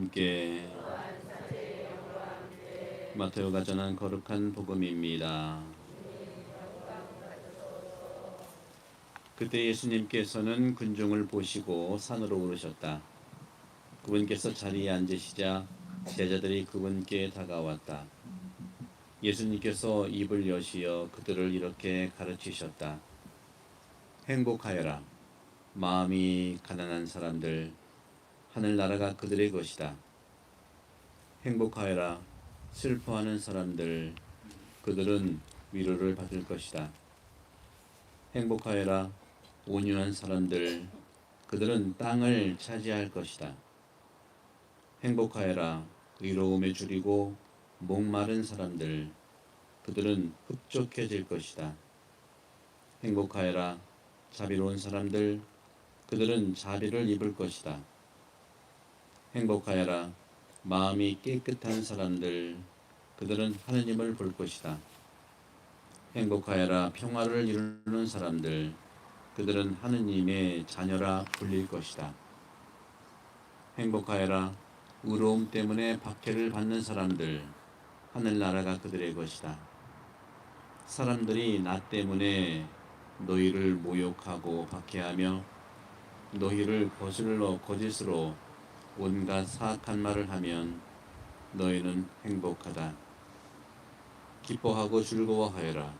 함께 마테오가 전한 거룩한 복음입니다. 그때 예수님께서는 군중을 보시고 산으로 오르셨다. 그분께서 자리에 앉으시자 제자들이 그분께 다가왔다. 예수님께서 입을 여시어 그들을 이렇게 가르치셨다. 행복하여라. 마음이 가난한 사람들, 하늘나라가 그들의 것이다. 행복하여라. 슬퍼하는 사람들, 그들은 위로를 받을 것이다. 행복하여라. 온유한 사람들, 그들은 땅을 차지할 것이다. 행복하여라. 의로움에 줄이고 목마른 사람들, 그들은 흡족해질 것이다. 행복하여라. 자비로운 사람들, 그들은 자비를 입을 것이다. 행복하여라. 마음이 깨끗한 사람들, 그들은 하느님을 볼 것이다. 행복하여라. 평화를 이루는 사람들, 그들은 하느님의 자녀라 불릴 것이다. 행복하여라. 의로움 때문에 박해를 받는 사람들, 하늘나라가 그들의 것이다. 사람들이 나 때문에 너희를 모욕하고 박해하며 너희를 거슬러 거짓으로 온갖 사악한 말을 하면 너희는 행복하다. 기뻐하고 즐거워하여라.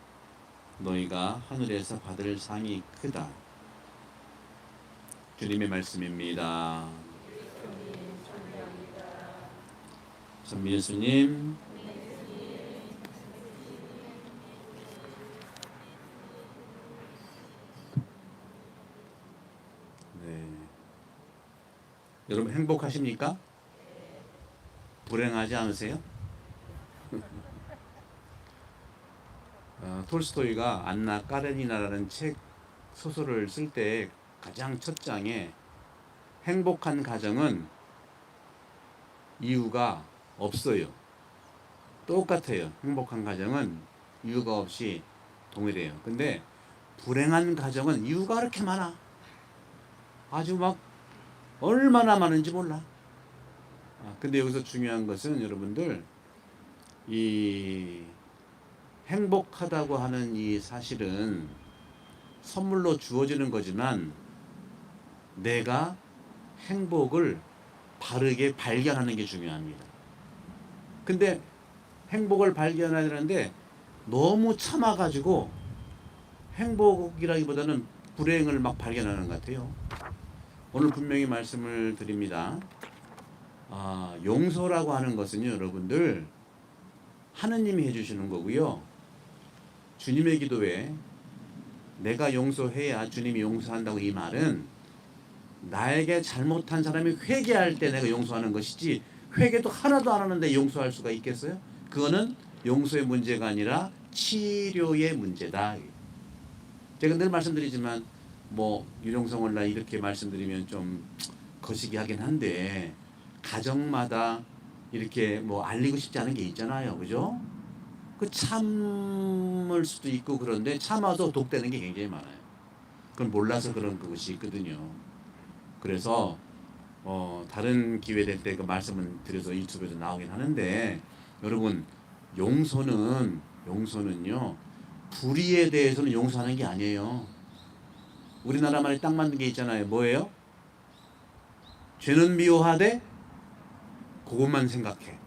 너희가 하늘에서 받을 상이 크다. 주님의 말씀입니다. 선미 예수님, 네. 여러분 행복하십니까? 불행하지 않으세요? 톨스토이가 안나 까레니나라는 책 소설을 쓸 때 가장 첫 장에 행복한 가정은 이유가 없어요. 똑같아요. 행복한 가정은 이유가 없이 동일해요. 근데 불행한 가정은 이유가 그렇게 많아. 아주 막 얼마나 많은지 몰라. 근데 여기서 중요한 것은 여러분들, 이 행복하다고 하는 이 사실은 선물로 주어지는 거지만 내가 행복을 바르게 발견하는 게 중요합니다. 근데 행복을 발견하려는데 너무 참아가지고 행복이라기보다는 불행을 막 발견하는 것 같아요. 오늘 분명히 말씀을 드립니다. 용서라고 하는 것은요, 여러분들 하느님이 해주시는 거고요. 주님의 기도에 내가 용서해야 주님이 용서한다고, 이 말은 나에게 잘못한 사람이 회개할 때 내가 용서하는 것이지, 회개도 하나도 안 하는데 용서할 수가 있겠어요? 그거는 용서의 문제가 아니라 치료의 문제다. 제가 늘 말씀드리지만 유령성월날 이렇게 말씀드리면 좀 거시기 하긴 한데, 가정마다 이렇게 알리고 싶지 않은 게 있잖아요. 그죠? 그 참을 수도 있고, 그런데 참아도 독되는 게 굉장히 많아요. 그건 몰라서 그런 것이 있거든요. 그래서 다른 기회 될 때 그 말씀을 드려서 유튜브에도 나오긴 하는데, 여러분 용서는요 불의에 대해서는 용서하는 게 아니에요. 우리나라 말이 딱 맞는 게 있잖아요. 뭐예요? 죄는 미워하되 그것만 생각해.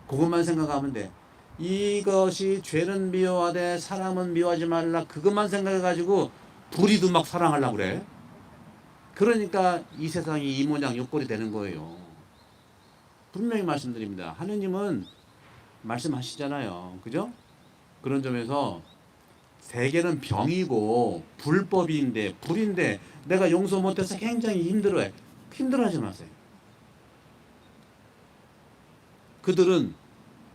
그것만 생각하면 돼. 이것이 죄는 미워하되 사람은 미워하지 말라, 그것만 생각해가지고 불의도 막 사랑하려고 그래. 그러니까 이 세상이 이 모양 요 꼴이 되는 거예요. 분명히 말씀드립니다. 하느님은 말씀하시잖아요. 그죠? 그런 점에서 세계는 병이고 불법인데, 불인데 내가 용서 못해서 굉장히 힘들어해. 힘들어하지 마세요. 그들은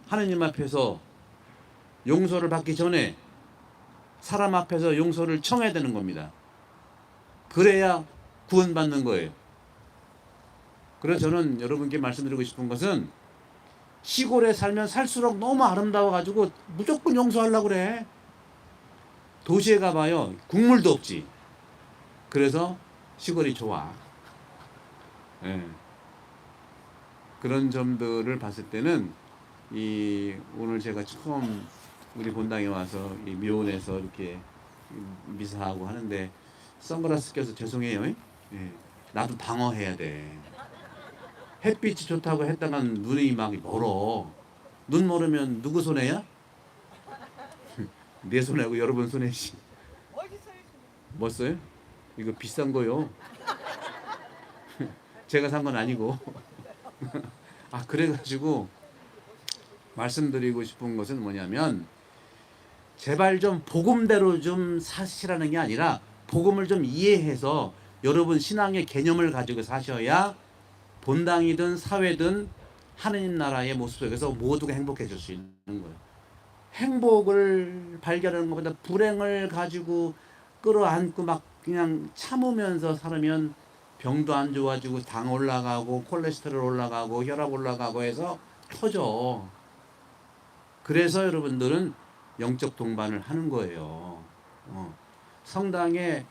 하느님 앞에서 용서를 받기 전에 사람 앞에서 용서를 청해야 되는 겁니다. 그래야 구원받는 거예요. 그래서 저는 여러분께 말씀드리고 싶은 것은, 시골에 살면 살수록 너무 아름다워가지고 무조건 용서하려고 그래. 도시에 가봐요. 국물도 없지. 그래서 시골이 좋아. 예. 그런 점들을 봤을 때는 이 오늘 제가 처음 우리 본당에 와서 이 묘원에서 이렇게 미사하고 하는데 선글라스 껴서 죄송해요. 예. 나도 방어해야 돼. 햇빛이 좋다고 했다간 눈이 막 멀어. 눈 멀으면 누구 손해야? 내 손해고 여러분 손해지. 뭐 써요? 이거 비싼 거요. 제가 산 건 아니고. 아, 그래가지고 말씀드리고 싶은 것은 뭐냐면 제발 좀 복음대로 좀 사시라는 게 아니라 복음을 좀 이해해서 여러분 신앙의 개념을 가지고 사셔야 본당이든 사회든 하느님 나라의 모습 속에서 모두가 행복해질 수 있는 거예요. 행복을 발견하는 것보다 불행을 가지고 끌어안고 막 그냥 참으면서 살으면 병도 안 좋아지고 당 올라가고 콜레스테롤 올라가고 혈압 올라가고 해서 터져. 그래서 여러분들은 영적 동반을 하는 거예요. 성당에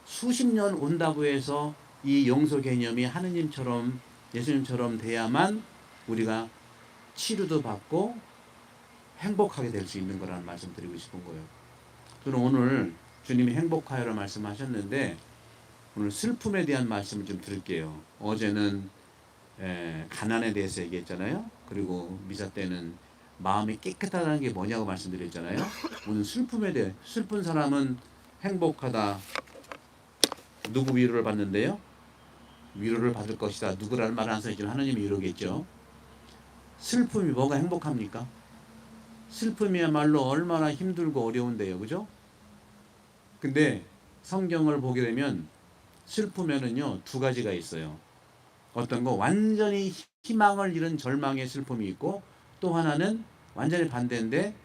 수십 년 온다고 해서 이 용서 개념이 하느님처럼 예수님처럼 돼야만 우리가 치료도 받고 행복하게 될 수 있는 거라는 말씀 드리고 싶은 거예요. 저는 오늘 주님이 행복하여라 말씀하셨는데 오늘 슬픔에 대한 말씀을 좀 드릴게요. 어제는 가난에 대해서 얘기했잖아요. 그리고 미사 때는 마음이 깨끗하다는 게 뭐냐고 말씀드렸잖아요. 오늘 슬픔에 대해 슬픈 사람은 행복하다. 누구 위로를 받는데요? 위로를 받을 것이다. 누구라는 말을 안 써있지만 하나님이 위로겠죠. 슬픔이 뭐가 행복합니까? 슬픔이야말로 얼마나 힘들고 어려운데요. 그죠? 근데 성경을 보게 되면 슬픔에는요 두 가지가 있어요. 어떤 거 완전히 희망을 잃은 절망의 슬픔이 있고 또 하나는 완전히 반대인데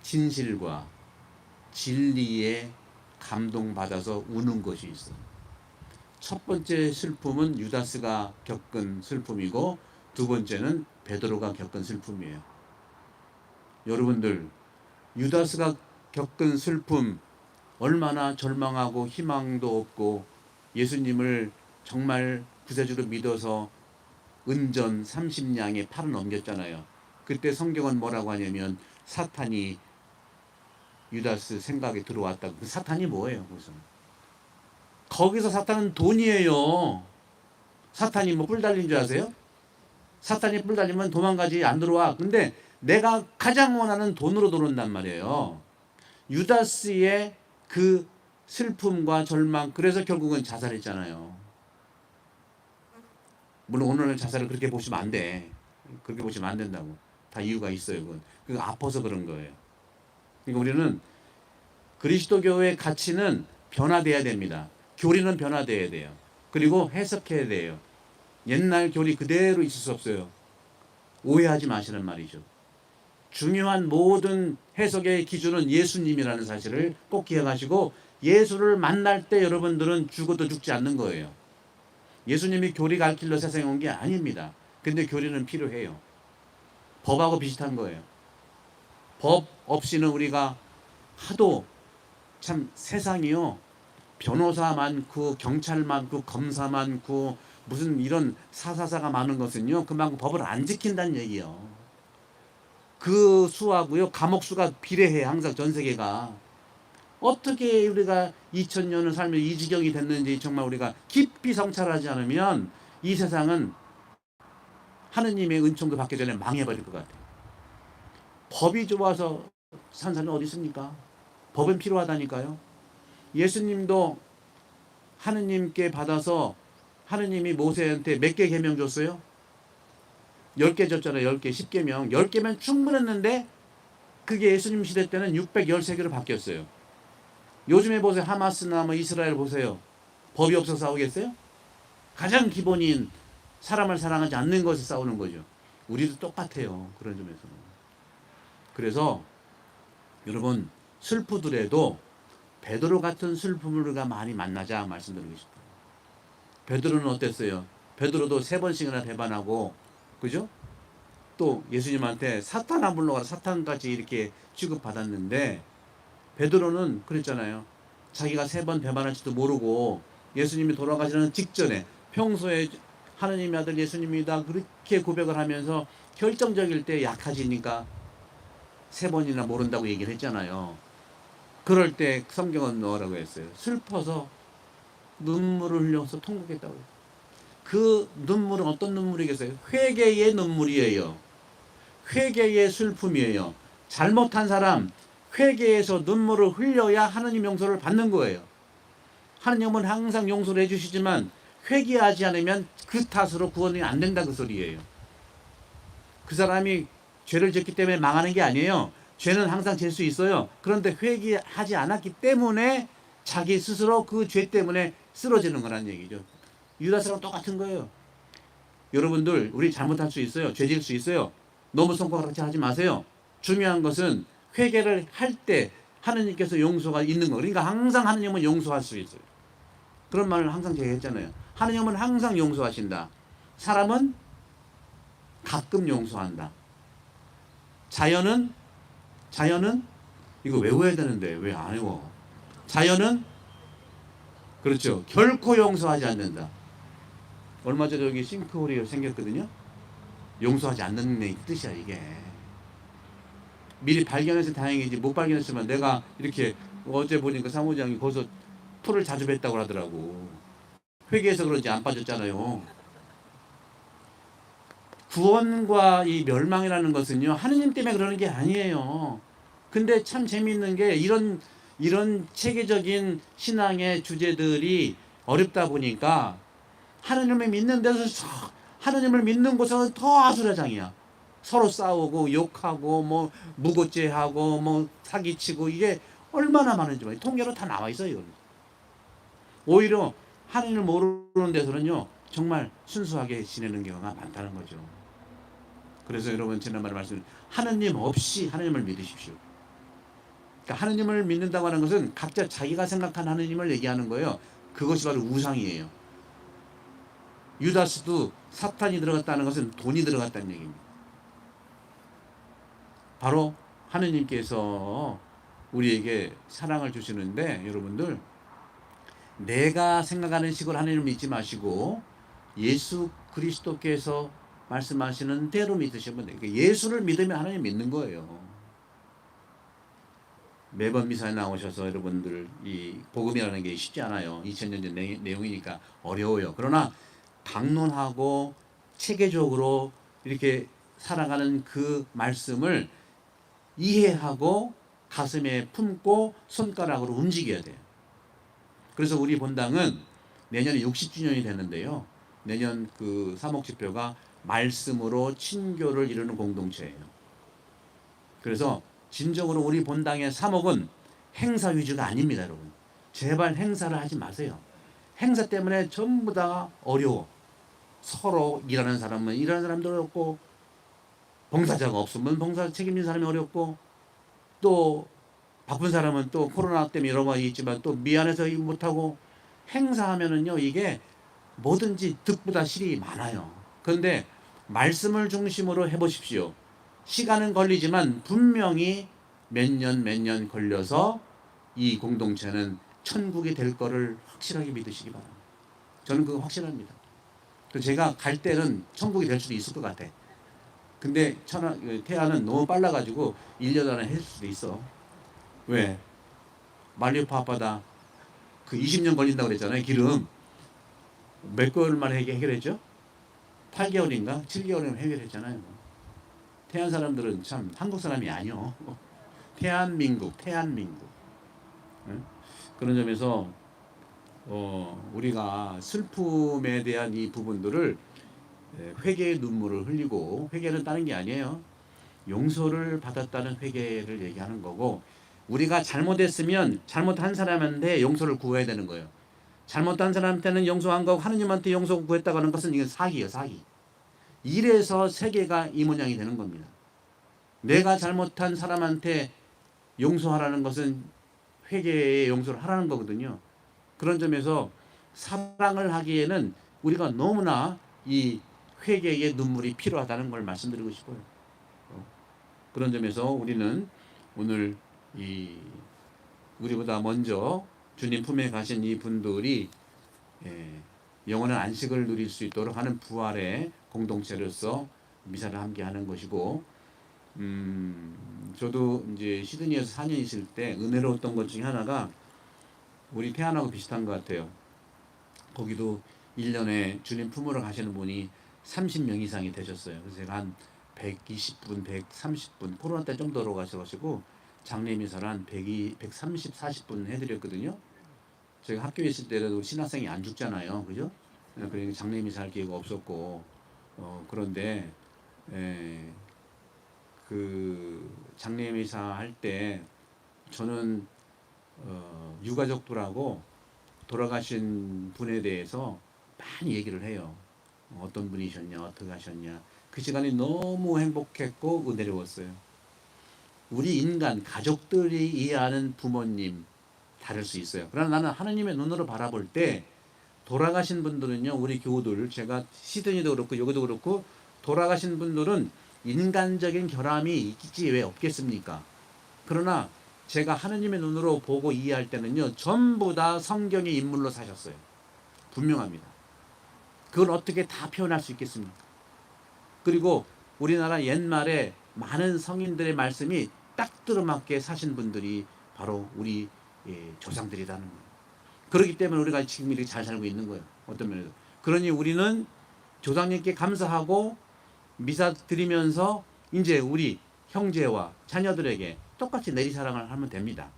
진실과 진리에 감동받아서 우는 것이 있어요. 첫 번째 슬픔은 유다스가 겪은 슬픔이고 두 번째는 베드로가 겪은 슬픔이에요. 여러분들 유다스가 겪은 슬픔 얼마나 절망하고 희망도 없고 예수님을 정말 구세주로 믿어서 은전 30냥에 팔을 넘겼잖아요. 그때 성경은 뭐라고 하냐면 사탄이 유다스 생각에 들어왔다고. 그 사탄이 뭐예요? 거기서 사탄은 돈이에요. 사탄이 뭐 뿔 달린 줄 아세요? 사탄이 뿔 달리면 도망가지 안 들어와. 근데 내가 가장 원하는 돈으로 들어온단 말이에요. 유다스의 그 슬픔과 절망, 그래서 결국은 자살했잖아요. 물론 오늘은 자살을 그렇게 보시면 안 돼. 그렇게 보시면 안 된다고. 다 이유가 있어요. 그건 아파서 그런 거예요. 그러니까 우리는 그리스도교의 가치는 변화돼야 됩니다. 교리는 변화돼야 돼요. 그리고 해석해야 돼요. 옛날 교리 그대로 있을 수 없어요. 오해하지 마시는 말이죠. 중요한 모든 해석의 기준은 예수님이라는 사실을 꼭 기억하시고 예수를 만날 때 여러분들은 죽어도 죽지 않는 거예요. 예수님이 교리 가르치러 세상에 온 게 아닙니다. 근데 교리는 필요해요. 법하고 비슷한 거예요. 법 없이는 우리가 하도 참 세상이요. 변호사 많고 경찰 많고 검사 많고 무슨 이런 사사사가 많은 것은요. 그만큼 법을 안 지킨다는 얘기예요. 그 수하고요. 감옥 수가 비례해 항상 전 세계가. 어떻게 우리가 2000년을 살면 이 지경이 됐는지 정말 우리가 깊이 성찰하지 않으면 이 세상은 하느님의 은총도 받기 전에 망해버릴 것 같아요. 법이 좋아서 산 사람이 어디 있습니까? 법은 필요하다니까요. 예수님도 하느님께 받아서 하느님이 모세한테 몇 개 계명 줬어요? 10개 줬잖아요. 10개, 10계명. 10개면 충분했는데 그게 예수님 시대 때는 613개로 바뀌었어요. 요즘에 보세요. 하마스나 뭐 이스라엘 보세요. 법이 없어서 싸우겠어요? 가장 기본인 사람을 사랑하지 않는 것에 싸우는 거죠. 우리도 똑같아요. 그런 점에서는. 그래서 여러분 슬프더라도 베드로 같은 슬픔을 우리가 많이 만나자 말씀드리고 싶어요. 베드로는 어땠어요? 베드로도 3번씩이나 배반하고 그죠? 또 예수님한테 사탄아 물러가라 사탄까지 이렇게 취급받았는데 베드로는 그랬잖아요. 자기가 3번 배반할지도 모르고 예수님이 돌아가시는 직전에 평소에 하느님의 아들 예수님이다 그렇게 고백을 하면서 결정적일 때 약해지니까 3번이나 모른다고 얘기를 했잖아요. 그럴 때 성경은 뭐라고 했어요? 슬퍼서 눈물을 흘려서 통곡했다고 해요. 그 눈물은 어떤 눈물이겠어요? 회개의 눈물이에요. 회개의 슬픔이에요. 잘못한 사람 회개해서 눈물을 흘려야 하느님 용서를 받는 거예요. 하느님은 항상 용서를 해주시지만 회개하지 않으면 그 탓으로 구원이 안 된다 그 소리예요. 그 사람이 죄를 짓기 때문에 망하는 게 아니에요. 죄는 항상 질 수 있어요. 그런데 회개하지 않았기 때문에 자기 스스로 그 죄 때문에 쓰러지는 거란 얘기죠. 유다스랑 똑같은 거예요. 여러분들 우리 잘못할 수 있어요. 죄질 수 있어요. 너무 손가락질 하지 마세요. 중요한 것은 회개를 할 때 하느님께서 용서가 있는 거. 그러니까 항상 하느님은 용서할 수 있어요. 그런 말을 항상 제가 했잖아요. 하느님은 항상 용서하신다. 사람은 가끔 용서한다. 자연은 이거 외워야 되는데 왜 안 외워? 자연은 그렇죠. 결코 용서하지 않는다. 얼마 전에 여기 싱크홀이 생겼거든요. 용서하지 않는 뜻이야 이게. 미리 발견해서 다행이지 못 발견했으면 내가 이렇게 어제 보니까 사무장이 거기서 풀을 자주 뱉다고 하더라고. 회개해서 그런지 안 빠졌잖아요. 구원과 이 멸망이라는 것은요 하느님 때문에 그러는 게 아니에요. 근데 참 재미있는 게 이런 체계적인 신앙의 주제들이 어렵다 보니까 하느님을 믿는 데서 하느님을 믿는 곳은 더 아수라장이야. 서로 싸우고 욕하고 뭐 무고죄하고 뭐 사기치고 이게 얼마나 많은지 말이야. 통계로 다 나와 있어요. 오히려 하느님을 모르는 데서는요 정말 순수하게 지내는 경우가 많다는 거죠. 그래서 여러분 지난번에 말씀 하느님 없이 하느님을 믿으십시오. 그러니까 하느님을 믿는다고 하는 것은 각자 자기가 생각한 하느님을 얘기하는 거예요. 그것이 바로 우상이에요. 유다스도 사탄이 들어갔다는 것은 돈이 들어갔다는 얘기입니다. 바로 하느님께서 우리에게 사랑을 주시는데 여러분들 내가 생각하는 식으로 하느님을 믿지 마시고 예수 그리스도께서 말씀하시는 대로 믿으시면 돼요. 그러니까 예수를 믿으면 하나님 믿는 거예요. 매번 미사에 나오셔서 여러분들 이 복음이라는 게 쉽지 않아요. 2000년 전 내용이니까 어려워요. 그러나 강론하고 체계적으로 이렇게 살아가는 그 말씀을 이해하고 가슴에 품고 손가락으로 움직여야 돼요. 그래서 우리 본당은 내년에 60주년이 되는데요. 내년 그 사목지표가 말씀으로 친교를 이루는 공동체예요. 그래서 진정으로 우리 본당의 사목은 행사 위주가 아닙니다, 여러분. 제발 행사를 하지 마세요. 행사 때문에 전부 다 어려워. 서로 일하는 사람은 일하는 사람도 어렵고 봉사자가 없으면 봉사 책임진 사람이 어렵고 또 바쁜 사람은 또 코로나 때문에 여러 가지 있지만 또 미안해서 못하고 행사하면은요 이게 뭐든지 득보다 실이 많아요. 그런데 말씀을 중심으로 해보십시오. 시간은 걸리지만 분명히 몇 년 걸려서 이 공동체는 천국이 될 거를 확실하게 믿으시기 바랍니다. 저는 그거 확실합니다. 제가 갈 때는 천국이 될 수도 있을 것 같아. 근데 태아는 너무 빨라가지고 1년 안에 했을 수도 있어. 왜? 말리오파 앞바다 그 20년 걸린다고 그랬잖아요. 기름. 몇 개월 만에 해결했죠? 8개월인가? 7개월이면 해결했잖아요. 태안 사람들은 참 한국 사람이 아니요. 태안민국. 응? 그런 점에서 우리가 슬픔에 대한 이 부분들을 회개의 눈물을 흘리고, 회개는 다른 게 아니에요. 용서를 받았다는 회개를 얘기하는 거고, 우리가 잘못했으면 잘못한 사람한테 용서를 구해야 되는 거예요. 잘못한 사람한테는 용서한 거고 하느님한테 용서 구했다고 하는 것은 이건 사기예요, 사기. 이래서 세계가 이 모양이 되는 겁니다. 내가 잘못한 사람한테 용서하라는 것은 회개의 용서를 하라는 거거든요. 그런 점에서 사랑을 하기에는 우리가 너무나 이 회개의 눈물이 필요하다는 걸 말씀드리고 싶어요. 그런 점에서 우리는 오늘 우리보다 먼저 주님 품에 가신 이 분들이 영원한 안식을 누릴 수 있도록 하는 부활의 공동체로서 미사를 함께 하는 것이고, 저도 이제 시드니에서 4년 있을 때 은혜로웠던 것 중에 하나가 우리 태안하고 비슷한 것 같아요. 거기도 1년에 주님 품으러 가시는 분이 30명 이상이 되셨어요. 그래서 제가 한 120분, 130분, 코로나 때 좀 더 가셔가지고 장례미사를 한 130, 40분 해드렸거든요. 저희가 학교에 있을 때도 신학생이 안 죽잖아요. 그죠? 그러니까 장례미사 할 기회가 없었고, 그런데, 그 장례미사 할 때 저는 유가족들하고 돌아가신 분에 대해서 많이 얘기를 해요. 어떤 분이셨냐, 어떻게 하셨냐. 그 시간이 너무 행복했고 은혜로웠어요. 우리 인간, 가족들이 이해하는 부모님 다를 수 있어요. 그러나 나는 하나님의 눈으로 바라볼 때 돌아가신 분들은요, 우리 교우들, 제가 시드니도 그렇고 여기도 그렇고 돌아가신 분들은 인간적인 결함이 있지 왜 없겠습니까? 그러나 제가 하나님의 눈으로 보고 이해할 때는요, 전부 다 성경의 인물로 사셨어요. 분명합니다. 그걸 어떻게 다 표현할 수 있겠습니까? 그리고 우리나라 옛말에 많은 성인들의 말씀이 딱 들어맞게 사신 분들이 바로 우리 조상들이라는 거예요. 그렇기 때문에 우리가 지금 이렇게 잘 살고 있는 거예요. 어떤 면에서. 그러니 우리는 조상님께 감사하고 미사 드리면서 이제 우리 형제와 자녀들에게 똑같이 내리사랑을 하면 됩니다.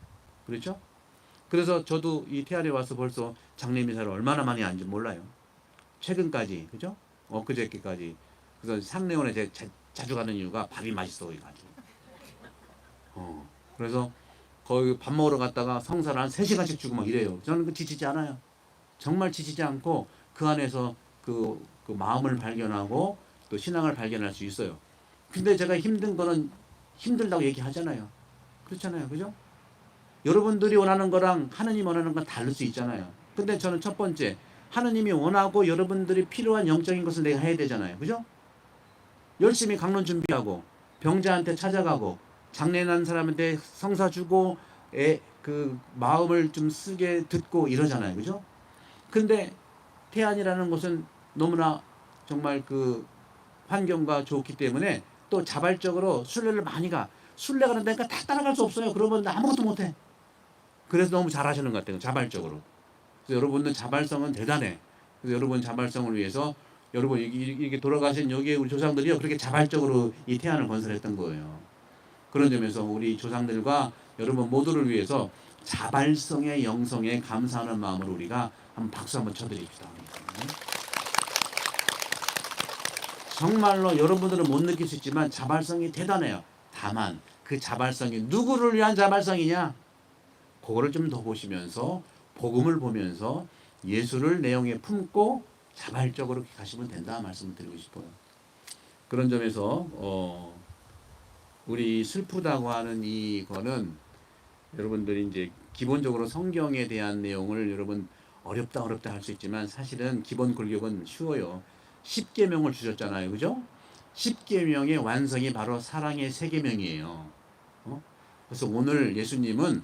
그렇죠? 그래서 저도 이 태안에 와서 벌써 장례 미사를 얼마나 많이 한지 몰라요. 최근까지, 그죠? 엊그저께까지. 그래서 상례원에 제가 자주 가는 이유가 밥이 맛있어가지고. 그래서 거기 밥 먹으러 갔다가 성사를 한 3시간씩 주고 막 이래요. 저는 그 지치지 않아요. 정말 지치지 않고 그 안에서 그 마음을 발견하고 또 신앙을 발견할 수 있어요. 근데 제가 힘든 거는 힘들다고 얘기하잖아요. 그렇잖아요. 그죠? 여러분들이 원하는 거랑 하느님 원하는 건 다를 수 있잖아요. 근데 저는 첫 번째, 하느님이 원하고 여러분들이 필요한 영적인 것을 내가 해야 되잖아요. 그죠? 열심히 강론 준비하고 병자한테 찾아가고 장례난 사람한테 성사 주고 그 마음을 좀 쓰게 듣고 이러잖아요. 그죠? 근데 태안이라는 곳은 너무나 정말 그 환경과 좋기 때문에 또 자발적으로 순례를 많이 가. 순례 가는 데니까 다 따라갈 수 없어요. 그러면 아무것도 못해. 그래서 너무 잘하시는 것 같아요. 자발적으로. 그래서 여러분들 자발성은 대단해. 그래서 여러분 자발성을 위해서 여러분 이렇게 돌아가신 여기 우리 조상들이요 그렇게 자발적으로 이 태안을 건설했던 거예요. 그런 점에서 우리 조상들과 여러분 모두를 위해서 자발성의 영성에 감사하는 마음으로 우리가 한번 박수 한번 쳐드립시다. 정말로 여러분들은 못 느낄 수 있지만 자발성이 대단해요. 다만 그 자발성이 누구를 위한 자발성이냐? 그거를 좀 더 보시면서 복음을 보면서 예수를 내용에 품고 자발적으로 가시면 된다 말씀을 드리고 싶어요. 그런 점에서 우리 슬프다고 하는 이거는 여러분들이 이제 기본적으로 성경에 대한 내용을 여러분 어렵다 할 수 있지만 사실은 기본 골격은 쉬워요. 10계명을 주셨잖아요. 그죠? 10계명의 완성이 바로 사랑의 3계명이에요. 그래서 오늘 예수님은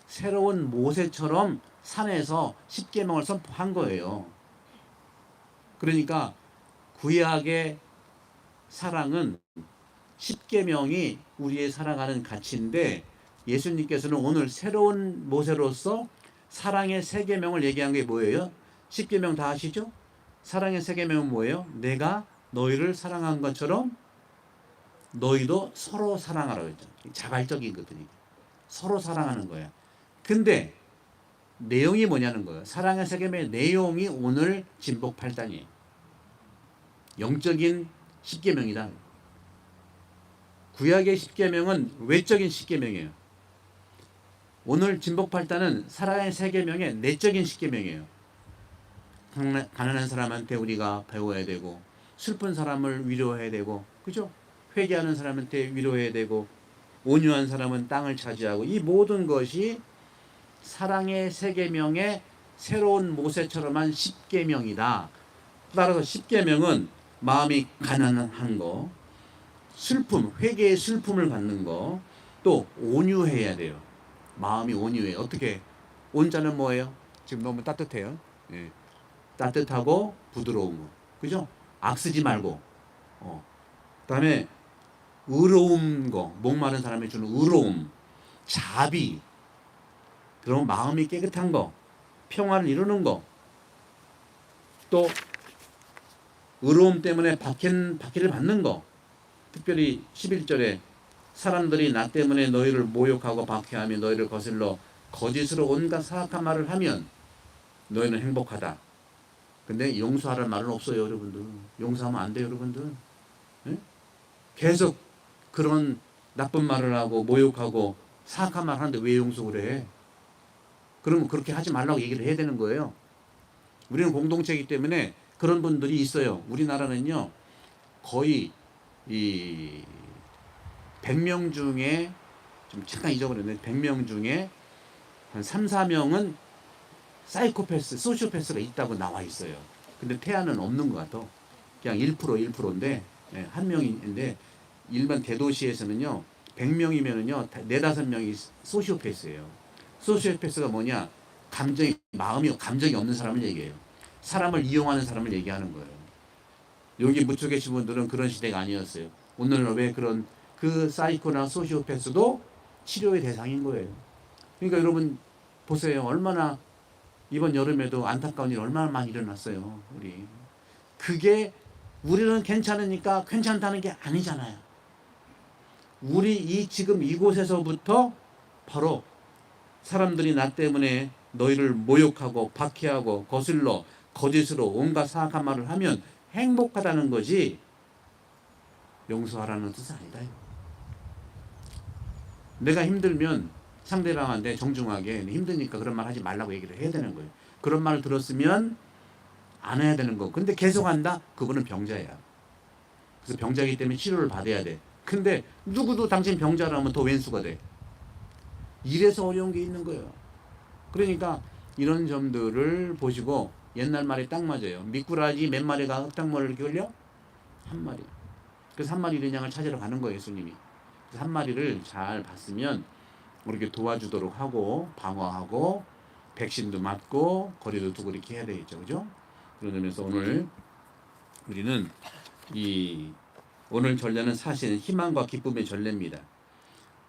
새로운 모세처럼 산에서 10계명을 선포한 거예요. 그러니까 구약의 사랑은 10계명이 우리의 살아가는 가치인데 예수님께서는 오늘 새로운 모세로서 사랑의 3계명을 얘기한 게 뭐예요? 10계명 다 아시죠? 사랑의 3계명은 뭐예요? 내가 너희를 사랑한 것처럼 너희도 서로 사랑하라고 했죠. 자발적인 것들이 서로 사랑하는 거야. 근데 내용이 뭐냐는 거예요. 사랑의 3계명의 내용이 오늘 진복 8단이에요. 영적인 10계명이다. 구약의 10계명은 외적인 10계명이에요. 오늘 진복 8단은 사랑의 3계명의 내적인 10계명이에요. 가난한 사람한테 우리가 배워야 되고 슬픈 사람을 위로해야 되고 그죠? 회개하는 사람한테 위로해야 되고 온유한 사람은 땅을 차지하고 이 모든 것이 사랑의 3계명의 새로운 모세처럼한 10계명이다. 따라서 10계명은 마음이 가난한 거, 슬픔, 회개의 슬픔을 갖는 거, 또 온유해야 돼요. 마음이 온유해요. 어떻게? 온자는 뭐예요? 지금 너무 따뜻해요. 예. 따뜻하고 부드러운 거. 그죠? 악쓰지 말고. 그다음에 의로운 거. 목마른 사람이 주는 의로움, 자비. 그런 마음이 깨끗한 거. 평화를 이루는 거. 또 의로움 때문에 박해를 받는 거. 특별히 11절에 사람들이 나 때문에 너희를 모욕하고 박해하며 너희를 거슬러 거짓으로 온갖 사악한 말을 하면 너희는 행복하다. 근데 용서하라는 말은 없어요, 여러분들. 용서하면 안 돼요, 여러분들. 네? 계속 그런 나쁜 말을 하고 모욕하고 사악한 말 하는데 왜 용서를 해? 그러면 그렇게 하지 말라고 얘기를 해야 되는 거예요. 우리는 공동체이기 때문에 그런 분들이 있어요. 우리나라는요, 거의 이 100명 중에 좀 잠깐 잊어버렸는데 100명 중에 한 3, 4명은 사이코패스, 소시오패스가 있다고 나와 있어요. 근데 태아는 없는 것 같아. 그냥 1%인데 한 명인데 일반 대도시에서는요 100명이면은요 4, 5명이 소시오패스예요. 소시오패스가 뭐냐? 감정이 없는 사람을 얘기해요. 사람을 이용하는 사람을 얘기하는 거예요. 여기 묻혀 계신 분들은 그런 시대가 아니었어요. 오늘은 왜 그런 그 사이코나 소시오패스도 치료의 대상인 거예요. 그러니까 여러분 보세요. 얼마나 이번 여름에도 안타까운 일 얼마나 많이 일어났어요. 그게 우리는 괜찮으니까 괜찮다는 게 아니잖아요. 우리 지금 이곳에서부터 바로 사람들이 나 때문에 너희를 모욕하고 박해하고 거슬러 거짓으로 온갖 사악한 말을 하면 행복하다는 거지 용서하라는 뜻은 아니다. 내가 힘들면 상대방한테 정중하게 힘드니까 그런 말 하지 말라고 얘기를 해야 되는 거예요. 그런 말을 들었으면 안 해야 되는 거. 근데 계속 한다? 그거는 병자야. 그래서 병자이기 때문에 치료를 받아야 돼. 근데 누구도 당신 병자라면 더 왼수가 돼. 이래서 어려운 게 있는 거예요. 그러니까 이런 점들을 보시고 옛날 말에 딱 맞아요. 미꾸라지 몇 마리가 흙탕물을 이렇게 흘려? 한 마리. 그래서 한 마리 이량을 찾으러 가는 거예요, 예수님이. 그래서 한 마리를 잘 봤으면 이렇게 도와주도록 하고 방어하고 백신도 맞고 거리도 두고 이렇게 해야 되겠죠, 그죠? 그런 점에서 오늘 우리는 오늘 전례는 사실 희망과 기쁨의 전례입니다.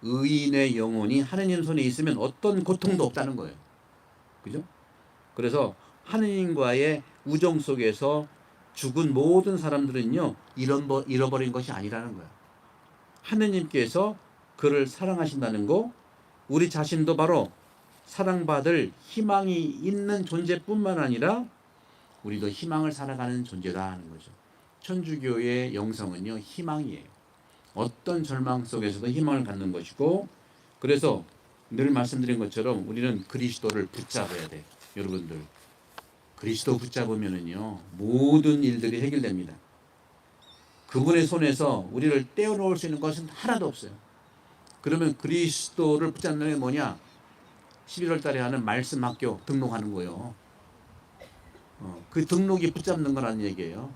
의인의 영혼이 하느님 손에 있으면 어떤 고통도 없다는 거예요. 그죠? 그래서 하느님과의 우정 속에서 죽은 모든 사람들은요, 잃어버린 것이 아니라는 거예요. 하느님께서 그를 사랑하신다는 거, 우리 자신도 바로 사랑받을 희망이 있는 존재뿐만 아니라 우리도 희망을 살아가는 존재다 하는 거죠. 천주교의 영성은요, 희망이에요. 어떤 절망 속에서도 희망을 갖는 것이고, 그래서 늘 말씀드린 것처럼 우리는 그리스도를 붙잡아야 돼. 여러분들 그리스도 붙잡으면은요 모든 일들이 해결됩니다. 그분의 손에서 우리를 떼어놓을 수 있는 것은 하나도 없어요. 그러면 그리스도를 붙잡는 게 뭐냐? 11월 달에 하는 말씀 학교 등록하는 거예요. 그 등록이 붙잡는 거라는 얘기예요.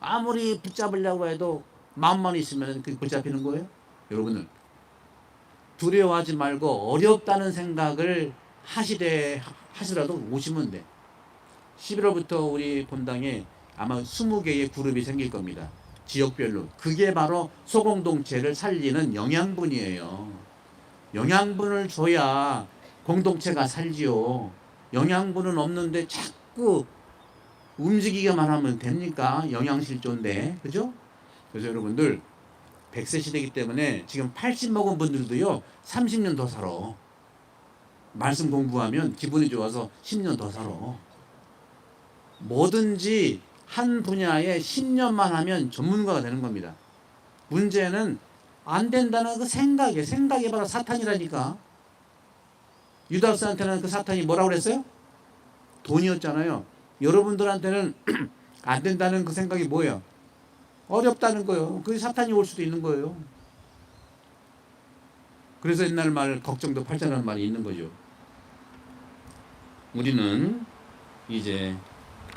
아무리 붙잡으려고 해도 마음만 있으면 그 붙잡히는 거예요. 여러분들 두려워하지 말고 어렵다는 생각을 하시더라도 오시면 돼. 11월부터 우리 본당에 아마 20개의 그룹이 생길 겁니다. 지역별로. 그게 바로 소공동체를 살리는 영양분이에요. 영양분을 줘야 공동체가 살지요. 영양분은 없는데 자꾸 움직이기만 하면 됩니까? 영양실조인데. 그죠? 그래서 여러분들 100세 시대이기 때문에 지금 80 먹은 분들도요 30년 더 살아. 말씀 공부하면 기분이 좋아서 10년 더 살아. 뭐든지 한 분야에 10년만 하면 전문가가 되는 겁니다. 문제는 안 된다는 그 생각이 바로 사탄이라니까. 유다스한테는 그 사탄이 뭐라고 그랬어요? 돈이었잖아요. 여러분들한테는 안 된다는 그 생각이 뭐예요? 어렵다는 거예요. 그게 사탄이 올 수도 있는 거예요. 그래서 옛날 말 걱정도 팔자라는 말이 있는 거죠. 우리는 이제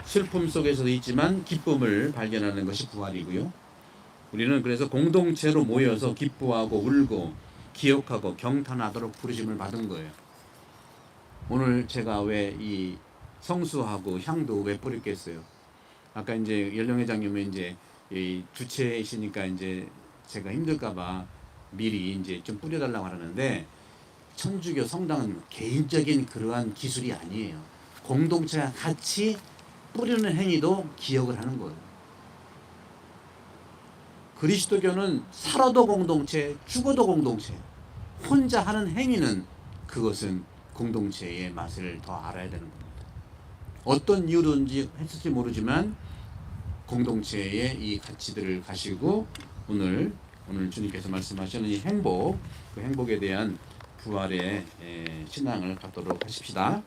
슬픔 속에서도 있지만 기쁨을 발견하는 것이 부활이고요. 우리는 그래서 공동체로 모여서 기뻐하고 울고 기억하고 경탄하도록 부르심을 받은 거예요. 오늘 제가 왜 이 성수하고 향도 왜 뿌렸겠어요? 아까 이제 연령회장님은 이제 이 주체이시니까 이제 제가 힘들까봐 미리 이제 좀 뿌려달라고 하는데, 천주교 성당은 개인적인 그러한 기술이 아니에요. 공동체와 같이 뿌리는 행위도 기억을 하는 거예요. 그리스도교는 살아도 공동체, 죽어도 공동체. 혼자 하는 행위는 그것은 공동체의 맛을 더 알아야 되는 겁니다. 어떤 이유로인지 했을지 모르지만 공동체의 이 가치들을 가지고 오늘 주님께서 말씀하시는 이 행복, 그 행복에 대한 부활의 신앙을 갖도록 하십시다.